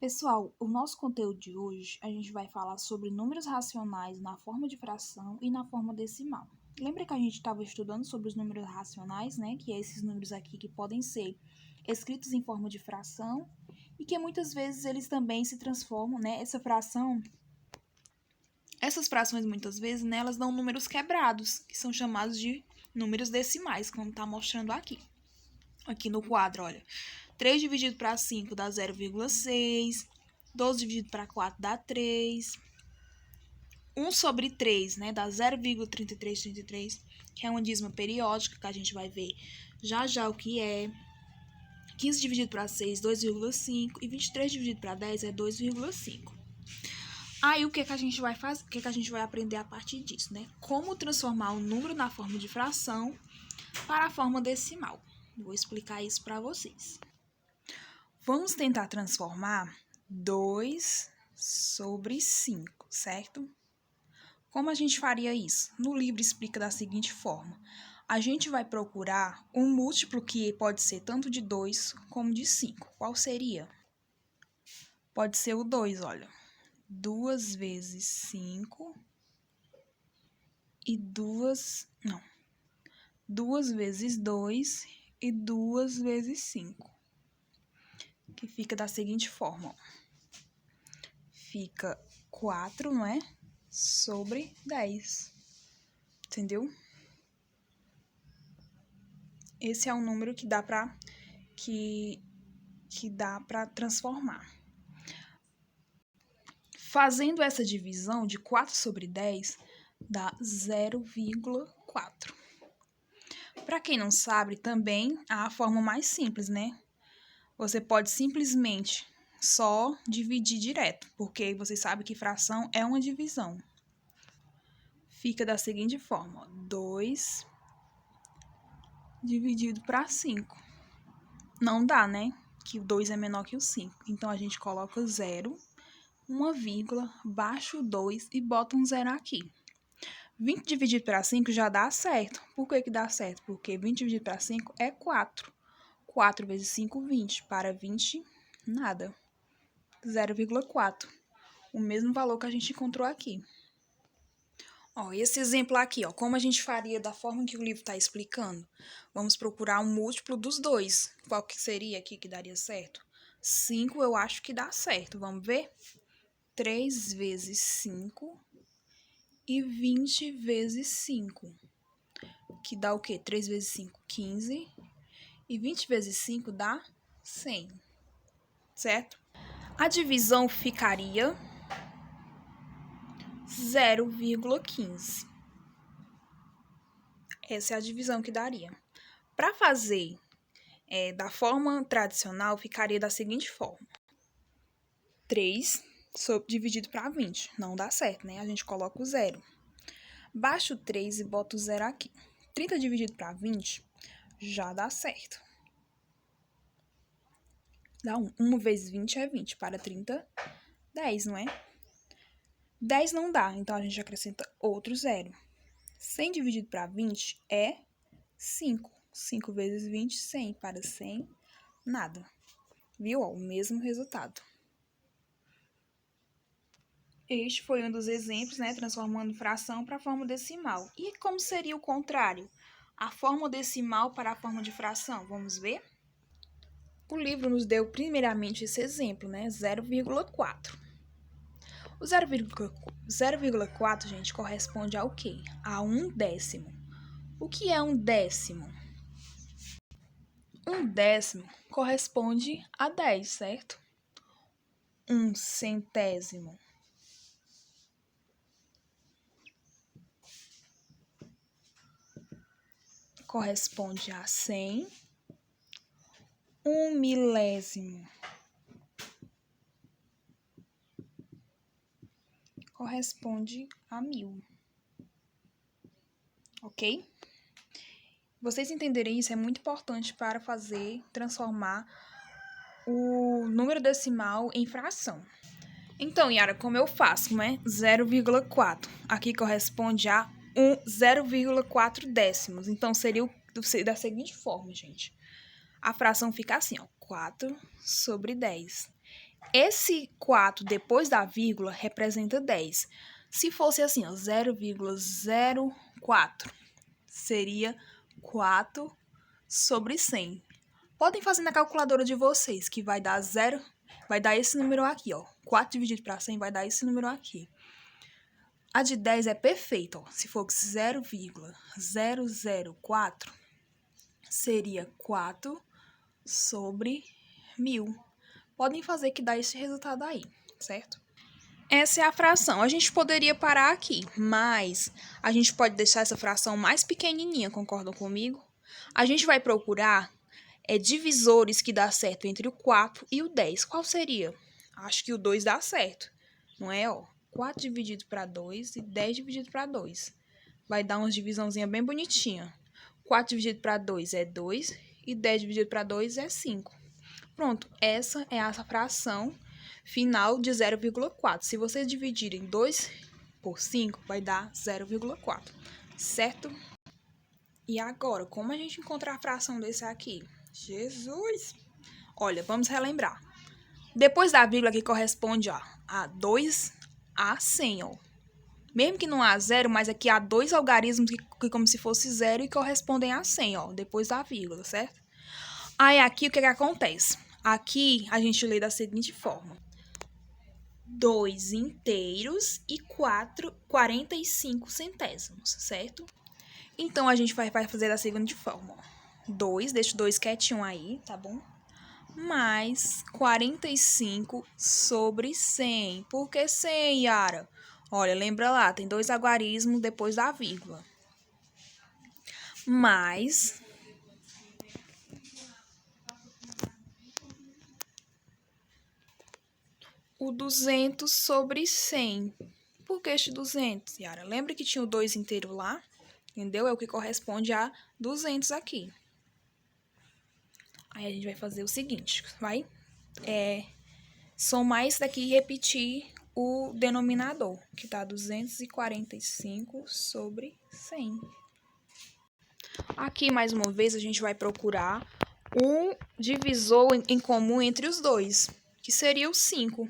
Pessoal, o nosso conteúdo de hoje, a gente vai falar sobre números racionais na forma de fração e na forma decimal. Lembra que a gente estava estudando sobre os números racionais, né? Que é esses números aqui que podem ser escritos em forma de fração e que muitas vezes eles também se transformam, né? Essas frações muitas vezes, né, elas dão números quebrados, que são chamados de números decimais, como está mostrando aqui. Aqui no quadro, olha. 3 dividido para 5 dá 0,6. 12 dividido para 4 dá 3. 1 sobre 3, né, dá 0,3333, que é uma dízima periódica, que a gente vai ver já já o que é. 15 dividido para 6, 2,5. E 23 dividido para 10 é 2,5. Aí, o que a gente vai fazer? O que a gente vai aprender a partir disso, né? Como transformar o número na forma de fração para a forma decimal. Vou explicar isso para vocês. Vamos tentar transformar 2 sobre 5, certo? Como a gente faria isso? No livro explica da seguinte forma. A gente vai procurar um múltiplo que pode ser tanto de 2 como de 5. Qual seria? Pode ser o 2, olha. 2 vezes 5 e 2 vezes 2 e 2 vezes 5. Que fica da seguinte forma, ó. Fica 4, não é? Sobre 10. Entendeu? Esse é um número que dá para transformar. Fazendo essa divisão de 4 sobre 10, dá 0,4. Para quem não sabe, também há a forma mais simples, né? Você pode simplesmente só dividir direto, porque você sabe que fração é uma divisão. Fica da seguinte forma, ó, 2 dividido para 5. Não dá, né? Que o 2 é menor que o 5. Então, a gente coloca 0, uma vírgula, baixa o 2 e bota um 0 aqui. 20 dividido para 5 já dá certo. Por que dá certo? Porque 20 dividido para 5 é 4. 4 vezes 5, 20. Para 20, nada. 0,4. O mesmo valor que a gente encontrou aqui. Ó, esse exemplo aqui, ó, como a gente faria da forma que o livro está explicando? Vamos procurar um múltiplo dos dois. Qual que seria aqui que daria certo? 5 eu acho que dá certo. Vamos ver? 3 vezes 5 e 20 vezes 5. Que dá o quê? 3 vezes 5, 15. E 20 vezes 5 dá 100. Certo? A divisão ficaria 0,15. Essa é a divisão que daria. Para fazer da forma tradicional, ficaria da seguinte forma. 3 dividido para 20. Não dá certo, né? A gente coloca o 0. Baixa o 3 e bota o 0 aqui. 30 dividido para 20 já dá certo. Dá 1. 1 vezes 20 é 20. Para 30, 10, não é? 10 não dá, então a gente acrescenta outro 0. 100 dividido para 20 é 5. 5 vezes 20, 100. Para 100, nada. Viu? Ó, o mesmo resultado. Este foi um dos exemplos, né? Transformando fração para a forma decimal. E como seria o contrário? A forma decimal para a forma de fração. Vamos ver? O livro nos deu primeiramente esse exemplo, né? 0,4. O 0,4, gente, corresponde ao quê? A 1/10. O que é 1/10? 1/10 corresponde a 10, certo? 1/100 corresponde a 100. 1/1000 corresponde a 1000. Ok? Vocês entenderem isso é muito importante para transformar o número decimal em fração. Então, Yara, como eu faço, né? 0,4. Aqui corresponde a 0,4 décimos. Então, seria da seguinte forma, gente. A fração fica assim, ó. 4 sobre 10. Esse 4 depois da vírgula representa 10. Se fosse assim, ó, 0,04, seria 4 sobre 100. Podem fazer na calculadora de vocês, que vai dar esse número aqui, ó. 4 dividido para 100 vai dar esse número aqui. A de 10 é perfeita, ó. Se for 0,004, seria 4 sobre 1000. Podem fazer que dá esse resultado aí, certo? Essa é a fração. A gente poderia parar aqui, mas a gente pode deixar essa fração mais pequenininha, concordam comigo? A gente vai procurar divisores que dá certo entre o 4 e o 10. Qual seria? Acho que o 2 dá certo, não é? Ó, 4 dividido para 2 e 10 dividido para 2. Vai dar uma divisãozinha bem bonitinha. 4 dividido para 2 é 2 e 10 dividido para 2 é 5. Pronto, essa é a fração final de 0,4. Se vocês dividirem 2 por 5, vai dar 0,4, certo? E agora, como a gente encontra a fração desse aqui? Jesus! Olha, vamos relembrar. Depois da vírgula que corresponde a 2 a 100, ó. Mesmo que não há zero, mas aqui há dois algarismos que como se fosse zero e correspondem a 100, ó, depois da vírgula, certo? Aí aqui o que acontece? Aqui a gente lê da seguinte forma: 2 inteiros e 45 centésimos, certo? Então a gente vai fazer da seguinte forma, ó. 2, deixa o 2 quietinho aí, tá bom? Mais 45 sobre 100. Por que 100, Yara? Olha, lembra lá, tem dois algarismos depois da vírgula. Mais o 200 sobre 100. Por que este 200, Yara? Lembra que tinha o 2 inteiro lá? Entendeu? É o que corresponde a 200 aqui. Aí a gente vai fazer o seguinte, vai somar isso daqui e repetir o denominador, que tá 245 sobre 100. Aqui, mais uma vez, a gente vai procurar um divisor em comum entre os dois, que seria o 5.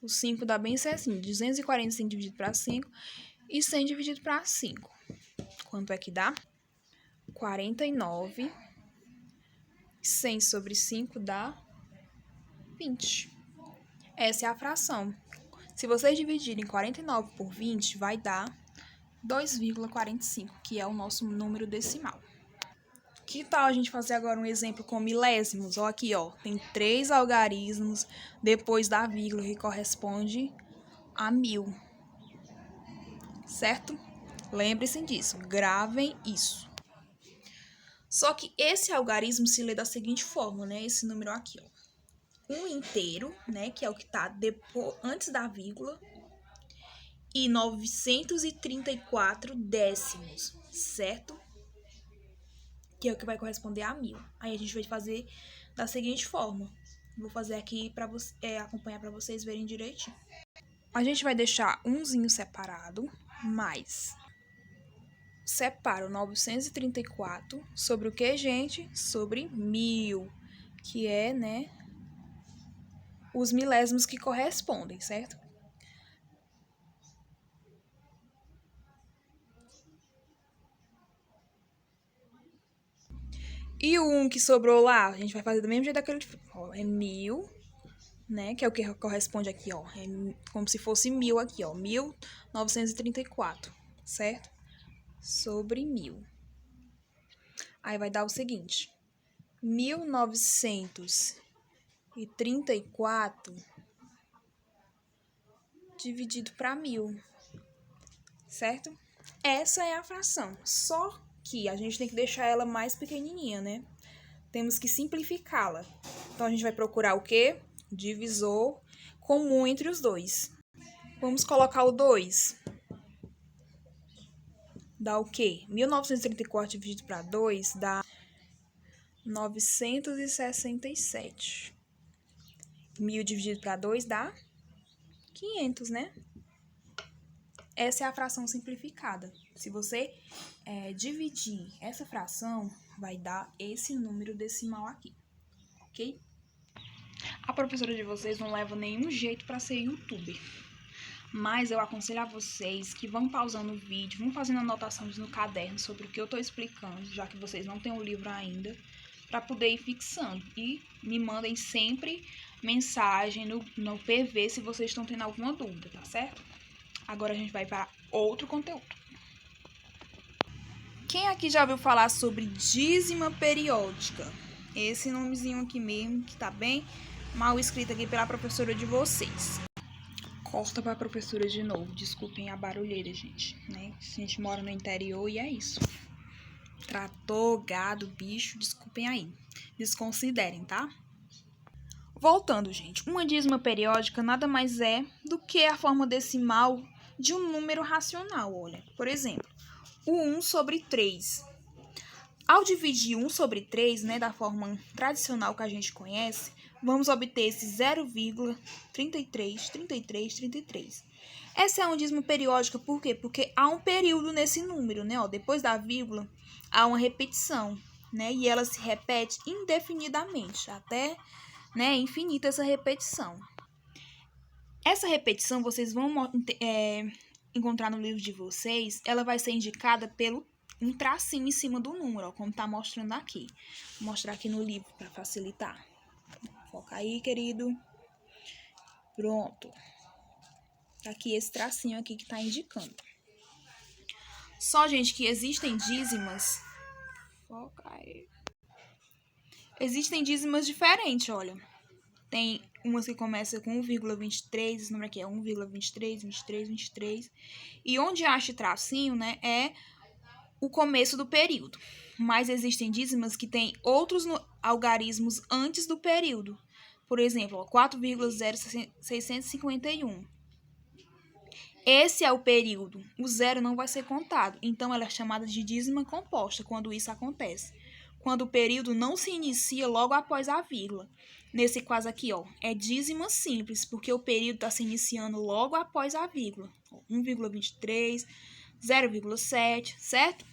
O 5 dá bem certinho, 245 dividido para 5 e 100 dividido para 5. Quanto é que dá? 49. 100 sobre 5 dá 20. Essa é a fração. Se vocês dividirem 49 por 20, vai dar 2,45, que é o nosso número decimal. Que tal a gente fazer agora um exemplo com milésimos? Ó, aqui, ó, tem 3 algarismos depois da vírgula, que corresponde a 1000. Certo? Lembre-se disso, gravem isso. Só que esse algarismo se lê da seguinte forma, né? Esse número aqui, ó. 1 inteiro, né, que é o que tá antes da vírgula, e 934 décimos, certo? Que é o que vai corresponder a 1000. Aí a gente vai fazer da seguinte forma. Vou fazer aqui para acompanhar para vocês verem direitinho. A gente vai deixar umzinho separado, mais separa o 934 sobre o que, gente? Sobre 1000, que é, né, os milésimos que correspondem, certo? E o 1 que sobrou lá, a gente vai fazer do mesmo jeito daquele... Ó, é 1000, né? Que é o que corresponde aqui, ó. É como se fosse 1000 aqui, ó. 1934, certo? Sobre 1000. Aí vai dar o seguinte. 1934 dividido para 1000, certo? Essa é a fração. Só que a gente tem que deixar ela mais pequenininha, né? Temos que simplificá-la. Então, a gente vai procurar o quê? Divisor comum entre os dois. Vamos colocar o 2. Dá o quê? 1934 dividido para 2 dá 967. 1000 dividido para 2 dá 500, né? Essa é a fração simplificada. Se você dividir essa fração, vai dar esse número decimal aqui, ok? A professora de vocês não leva nenhum jeito para ser youtuber. Mas eu aconselho a vocês que vão pausando o vídeo, vão fazendo anotações no caderno sobre o que eu estou explicando, já que vocês não têm o livro ainda, para poder ir fixando. E me mandem sempre mensagem no PV se vocês estão tendo alguma dúvida, tá certo? Agora a gente vai para outro conteúdo. Quem aqui já ouviu falar sobre dízima periódica? Esse nomezinho aqui mesmo, que tá bem mal escrito aqui pela professora de vocês. Corta para a professora de novo. Desculpem a barulheira, gente, né? A gente mora no interior e é isso. Trator, gado, bicho, desculpem aí. Desconsiderem, tá? Voltando, gente. Uma dízima periódica nada mais é do que a forma decimal de um número racional, olha. Por exemplo, o 1 sobre 3. Ao dividir 1 sobre 3, né, da forma tradicional que a gente conhece, vamos obter esse 0,333333. Essa é uma dízima periódica, por quê? Porque há um período nesse número, né? Ó, depois da vírgula, há uma repetição, né? E ela se repete indefinidamente, até, né, infinita essa repetição. Essa repetição, vocês vão encontrar no livro de vocês, ela vai ser indicada pelo um tracinho em cima do número, ó, como tá mostrando aqui. Vou mostrar aqui no livro para facilitar. Foca aí, querido. Pronto. Tá aqui esse tracinho aqui que tá indicando. Só, gente, que existem dízimas. Foca aí. Existem dízimas diferentes, olha. Tem umas que começam com 1,23, esse número aqui é 1,23, 23, 23. E onde acha tracinho, né, é o começo do período. Mas existem dízimas que têm outros algarismos antes do período. Por exemplo, 4,0651. Esse é o período. O zero não vai ser contado. Então, ela é chamada de dízima composta quando isso acontece. Quando o período não se inicia logo após a vírgula. Nesse caso aqui, ó, é dízima simples, porque o período está se iniciando logo após a vírgula. 1,23, 0,7, certo?